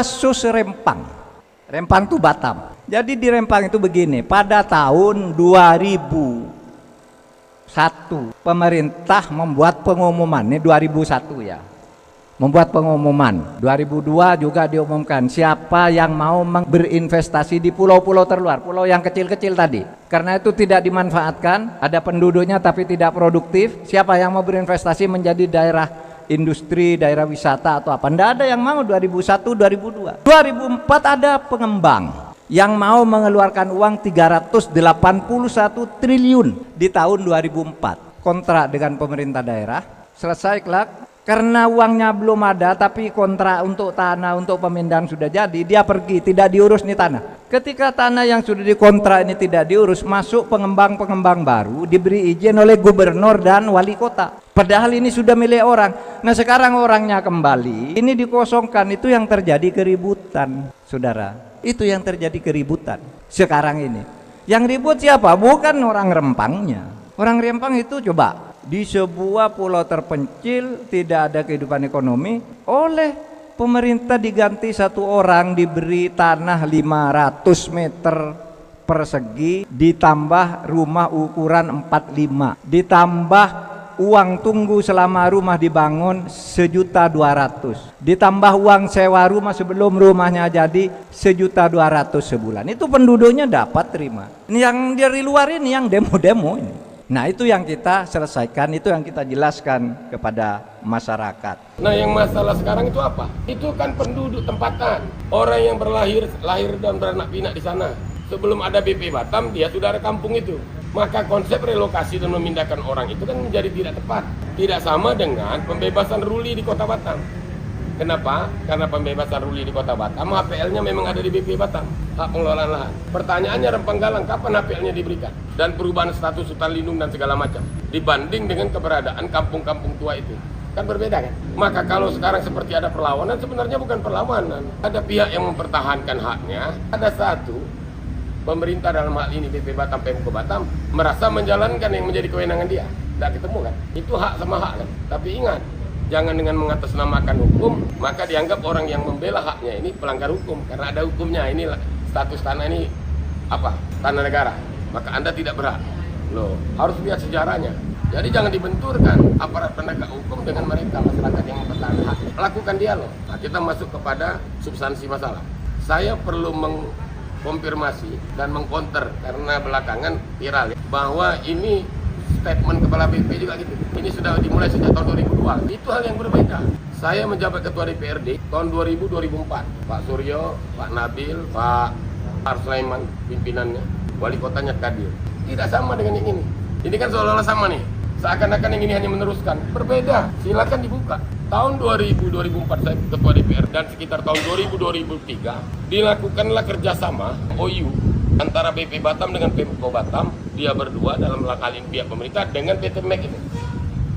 kasus Rempang. Rempang itu Batam. Jadi di Rempang itu begini, pada tahun 2001 pemerintah membuat pengumuman, ini 2001 ya. Membuat pengumuman, 2002 juga diumumkan siapa yang mau berinvestasi di pulau-pulau terluar, pulau yang kecil-kecil tadi. Karena itu tidak dimanfaatkan, ada penduduknya tapi tidak produktif. Siapa yang mau berinvestasi menjadi daerah industri, daerah wisata atau apa? Tidak ada yang mau 2001, 2002. 2004 ada pengembang yang mau mengeluarkan uang 381 triliun di tahun 2004. Kontrak dengan pemerintah daerah, selesai kelak. Karena uangnya belum ada tapi kontrak untuk tanah, untuk pemindahan sudah jadi, dia pergi, tidak diurus nih tanah. Ketika tanah yang sudah dikontrak ini tidak diurus, masuk pengembang-pengembang baru, diberi izin oleh gubernur dan wali kota. Padahal ini sudah milik orang. Nah sekarang orangnya kembali, ini dikosongkan, itu yang terjadi keributan, saudara. Itu yang terjadi keributan sekarang ini. Yang ribut siapa? Bukan orang Rempangnya. Orang Rempang itu coba di sebuah pulau terpencil, tidak ada kehidupan ekonomi, oleh pemerintah diganti satu orang diberi tanah 500 meter persegi, ditambah rumah ukuran 45, ditambah uang tunggu selama rumah dibangun 1.200.000, ditambah uang sewa rumah sebelum rumahnya jadi 1.200.000 sebulan. Itu penduduknya dapat terima. Ini yang dari luar ini yang demo-demo ini. Nah itu yang kita selesaikan, itu yang kita jelaskan kepada masyarakat. Nah yang masalah sekarang itu apa? Itu kan penduduk tempatan, orang yang lahir dan beranak pinak di sana. Sebelum ada BP Batam, dia sudah ada kampung itu. Maka konsep relokasi dan memindahkan orang itu kan menjadi tidak tepat. Tidak sama dengan pembebasan ruli di kota Batam. Kenapa? Karena pembebasan ruli di kota Batam, HPL-nya memang ada di BP Batam, hak pengelolaan lahan. Pertanyaannya Rempang Galang, kapan HPL-nya diberikan? Dan perubahan status hutan lindung dan segala macam. Dibanding dengan keberadaan kampung-kampung tua itu. Kan berbeda kan? Maka kalau sekarang seperti ada perlawanan, sebenarnya bukan perlawanan. Ada pihak yang mempertahankan haknya, ada satu, pemerintah dalam hal ini BP Batam, Pemko Batam, merasa menjalankan yang menjadi kewenangan dia. Tidak ketemu kan? Itu hak sama hak kan? Tapi ingat, jangan dengan mengatasnamakan hukum, maka dianggap orang yang membela haknya ini pelanggar hukum. Karena ada hukumnya, ini status tanah ini apa? Tanah negara. Maka Anda tidak berhak. Loh, harus lihat sejarahnya. Jadi jangan dibenturkan aparat penegak hukum dengan mereka, masyarakat yang mempertahankan hak. Lakukan dialog. Nah, kita masuk kepada substansi masalah. Saya perlu mengkonfirmasi dan mengkonter karena belakangan viral ya, bahwa ini statement Kepala BP juga gitu. Ini sudah dimulai sejak tahun 2002. Itu hal yang berbeda. Saya menjabat Ketua DPRD tahun 2000-2004. Pak Suryo, Pak Nabil, Pak Arsulaiman pimpinannya, wali kotanya Kadir. Tidak sama dengan yang ini. Ini kan seolah-olah sama nih. Seakan-akan yang ini hanya meneruskan. Berbeda. Silakan dibuka. Tahun 2000-2004 saya Ketua DPR dan sekitar tahun 2000-2003 dilakukanlah kerjasama OU antara BP Batam dengan Pemko Batam, dia berdua dalam hal ini pihak pemerintah dengan PT MEK itu.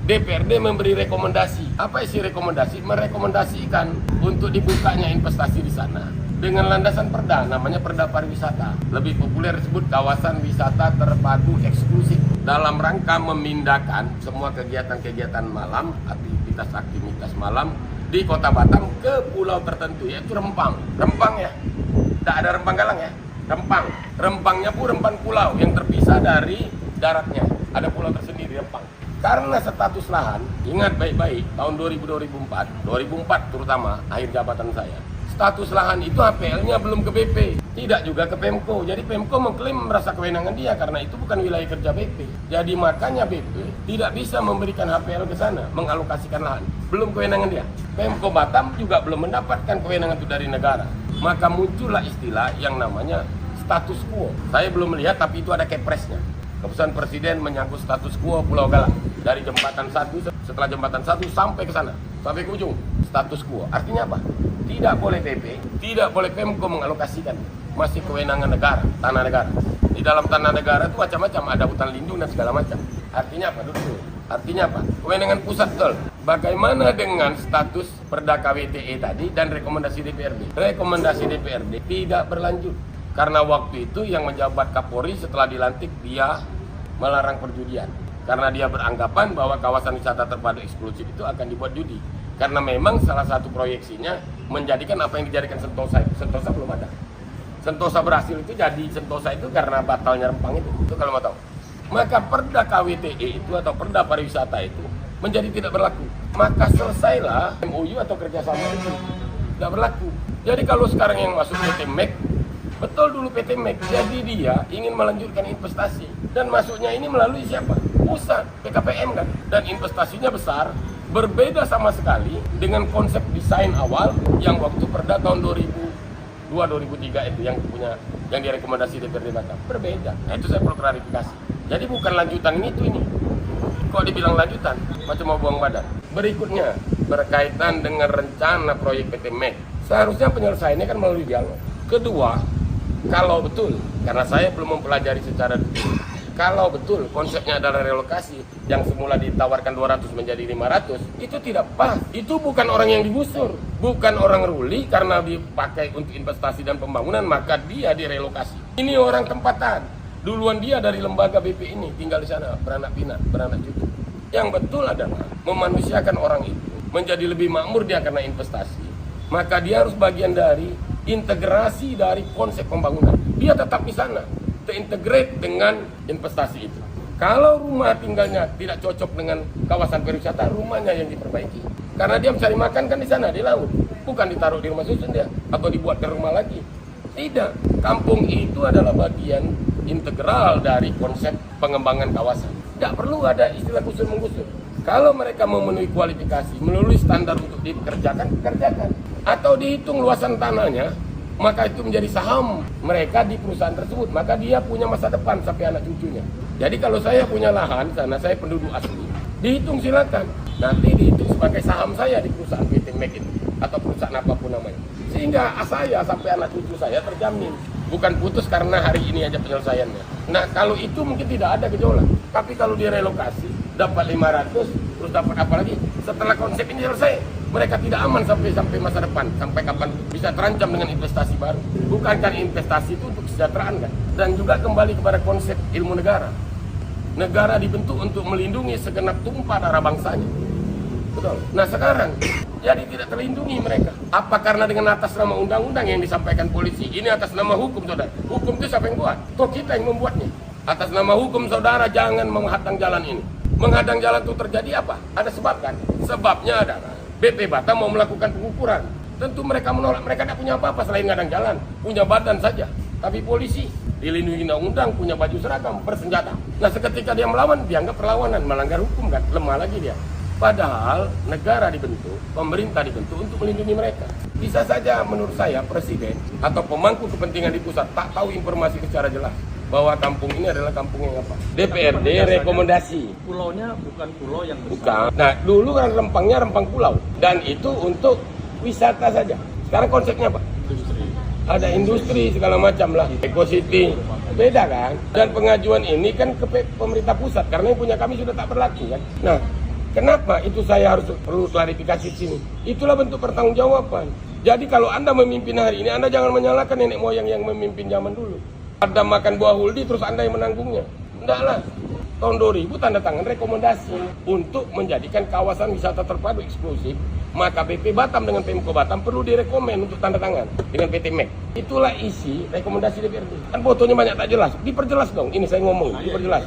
DPRD memberi rekomendasi. Apa isi rekomendasi? Merekomendasikan untuk dibukanya investasi di sana dengan landasan perda, namanya Perda Pariwisata. Lebih populer disebut kawasan wisata terpadu eksklusif dalam rangka memindahkan semua kegiatan-kegiatan malam, aktivitas malam di Kota Batam ke pulau tertentu, yaitu Rempang. Rempang ya, tidak ada Rempang Galang ya. Rempang, Rempangnya pun Rempang pulau yang terpisah dari daratnya. Ada pulau tersendiri Rempang. Karena status lahan, ingat baik-baik, tahun 2004 terutama akhir jabatan saya. Status lahan itu HPL-nya belum ke BP, tidak juga ke Pemko. Jadi Pemko mengklaim merasa kewenangan dia karena itu bukan wilayah kerja BP. Jadi makanya BP tidak bisa memberikan HPL ke sana, mengalokasikan lahan. Belum kewenangan dia. Pemko Batam juga belum mendapatkan kewenangan itu dari negara. Maka muncullah istilah yang namanya status quo. Saya belum melihat tapi itu ada kepresnya. Keputusan Presiden menyangkut status quo Pulau Galang dari jembatan 1, setelah jembatan 1 sampai ke sana, sampai ke ujung status quo. Artinya apa? Tidak boleh BP, tidak boleh Pemko mengalokasikan, masih kewenangan negara, tanah negara. Di dalam tanah negara itu macam-macam, ada hutan lindung dan segala macam. Artinya apa? Dulu. Artinya apa? Kewenangan pusat betul. Bagaimana dengan status Perda KWTE tadi dan rekomendasi DPRD? Rekomendasi DPRD tidak berlanjut. Karena waktu itu yang menjabat Kapolri setelah dilantik dia melarang perjudian. Karena dia beranggapan bahwa kawasan wisata terpadu eksklusif itu akan dibuat judi. Karena memang salah satu proyeksinya menjadikan apa yang dijadikan Sentosa itu. Sentosa belum ada. Sentosa berhasil itu jadi Sentosa itu karena batalnya Rempang itu kalau mau tahu. Maka perda KWTE itu atau perda pariwisata itu menjadi tidak berlaku. Maka selesailah MOU atau kerjasama itu tidak berlaku. Jadi kalau sekarang yang masuk PT MEK, betul dulu PT MEK, jadi dia ingin melanjutkan investasi dan masuknya ini melalui siapa? Pusat, PKPM kan, dan investasinya besar, berbeda sama sekali dengan konsep desain awal yang waktu perda tahun 2002-2003 itu yang direkomendasi DPRD Batam. Berbeda. Nah, itu saya perlu klarifikasi. Jadi bukan lanjutan ini. Kok dibilang lanjutan? Macam mau buang badan. Berikutnya berkaitan dengan rencana proyek PT MEK. Seharusnya penyelesaiannya kan melalui dialog. Kedua, kalau betul, karena saya belum mempelajari secara detail, kalau betul konsepnya adalah relokasi yang semula ditawarkan 200 menjadi 500, itu tidak pas. Itu bukan orang yang digusur, bukan orang ruli karena dipakai untuk investasi dan pembangunan, maka dia direlokasi. Ini orang tempatan. Duluan dia dari lembaga BP ini tinggal di sana, beranak pinak, beranak cucu. Yang betul adalah memanusiakan orang itu menjadi lebih makmur dia karena investasi. Maka dia harus bagian dari integrasi dari konsep pembangunan. Dia tetap di sana, terintegrate dengan investasi itu. Kalau rumah tinggalnya tidak cocok dengan kawasan pariwisata, rumahnya yang diperbaiki. Karena dia mencari makan kan di sana, di laut. Bukan ditaruh di rumah susun dia, atau dibuat ke rumah lagi. Tidak, kampung itu adalah bagian integral dari konsep pengembangan kawasan. Tidak perlu ada istilah gusur-menggusur. Kalau mereka memenuhi kualifikasi, melalui standar untuk dikerjakan, kerjakan. Atau dihitung luasan tanahnya, maka itu menjadi saham mereka di perusahaan tersebut. Maka dia punya masa depan sampai anak cucunya. Jadi kalau saya punya lahan sana, saya penduduk asli, dihitung silakan. Nanti dihitung sebagai saham saya di perusahaan PT MEK itu, atau perusahaan apapun namanya. Sehingga saya sampai anak cucu saya terjamin. Bukan putus karena hari ini aja penyelesaiannya. Nah kalau itu mungkin tidak ada gejolak. Tapi kalau dia relokasi, dapat 500, terus dapat apa lagi? Setelah konsep ini selesai, mereka tidak aman sampai masa depan. Sampai kapan bisa terancam dengan investasi baru. Bukankah investasi itu untuk kesejahteraan kan? Dan juga kembali kepada konsep ilmu negara. Negara dibentuk untuk melindungi segenap tumpah darah bangsanya. Betul. Nah sekarang jadi tidak terlindungi mereka. Apa karena dengan atas nama undang-undang yang disampaikan polisi? Ini atas nama hukum, saudara. Hukum itu siapa yang buat? Kok kita yang membuatnya? Atas nama hukum, saudara, jangan menghadang jalan ini. Menghadang jalan itu terjadi apa? Ada sebab kan? Sebabnya adalah BP Batam mau melakukan pengukuran. Tentu mereka menolak. Mereka tidak punya apa-apa selain ngadang jalan. Punya badan saja. Tapi polisi dilindungi undang-undang, punya baju seragam, bersenjata. Nah seketika dia melawan, dianggap perlawanan, melanggar hukum kan? Lemah lagi dia. Padahal negara dibentuk, pemerintah dibentuk untuk melindungi mereka. Bisa saja menurut saya presiden atau pemangku kepentingan di pusat tak tahu informasi secara jelas bahwa kampung ini adalah kampung yang apa? DPRD rekomendasi. Pulaunya bukan pulau yang besar. Bukan. Nah dulu kan rempangnya rempang pulau dan itu untuk wisata saja. Sekarang konsepnya apa? Industri. Ada industri segala macam lah, Eco City. Beda kan? Dan pengajuan ini kan ke pemerintah pusat karena yang punya kami sudah tak berlaku kan. Nah kenapa itu saya harus perlu klarifikasi di sini? Itulah bentuk pertanggungjawaban. Jadi kalau Anda memimpin hari ini, Anda jangan menyalahkan nenek moyang yang memimpin zaman dulu. Anda makan buah huldi terus Anda yang menanggungnya. Tidaklah. Tahun 2000 tanda tangan rekomendasi untuk menjadikan kawasan wisata terpadu eksklusif. Maka BP Batam dengan Pemko Batam perlu direkomen untuk tanda tangan dengan PT MEK. Itulah isi rekomendasi DPRD. Kan fotonya banyak tak jelas. Diperjelas dong. Ini saya ngomong, diperjelas.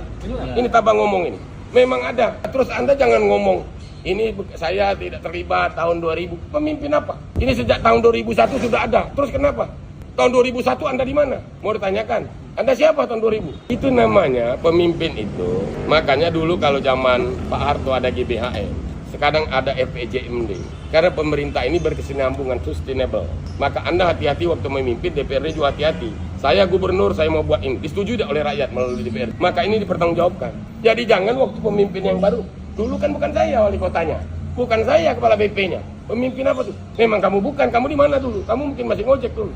Ini tabang ngomong ini. Memang ada. Terus Anda jangan ngomong, ini saya tidak terlibat tahun 2000. Pemimpin apa? Ini sejak tahun 2001 sudah ada. Terus kenapa? Tahun 2001 Anda di mana? Mau ditanyakan. Anda siapa tahun 2000? Itu namanya pemimpin itu. Makanya dulu kalau zaman Pak Harto ada GBHM. Sekarang ada RPJMD. Karena pemerintah ini berkesinambungan, sustainable. Maka Anda hati-hati waktu memimpin, DPRD juga hati-hati. Saya gubernur, saya mau buat ini. Disetujui oleh rakyat melalui DPRD. Maka ini dipertanggungjawabkan. Jadi jangan waktu pemimpin yang baru. Dulu kan bukan saya wali kotanya. Bukan saya kepala BP-nya. Pemimpin apa tuh? Memang kamu bukan. Kamu di mana dulu? Kamu mungkin masih ngojek dulu.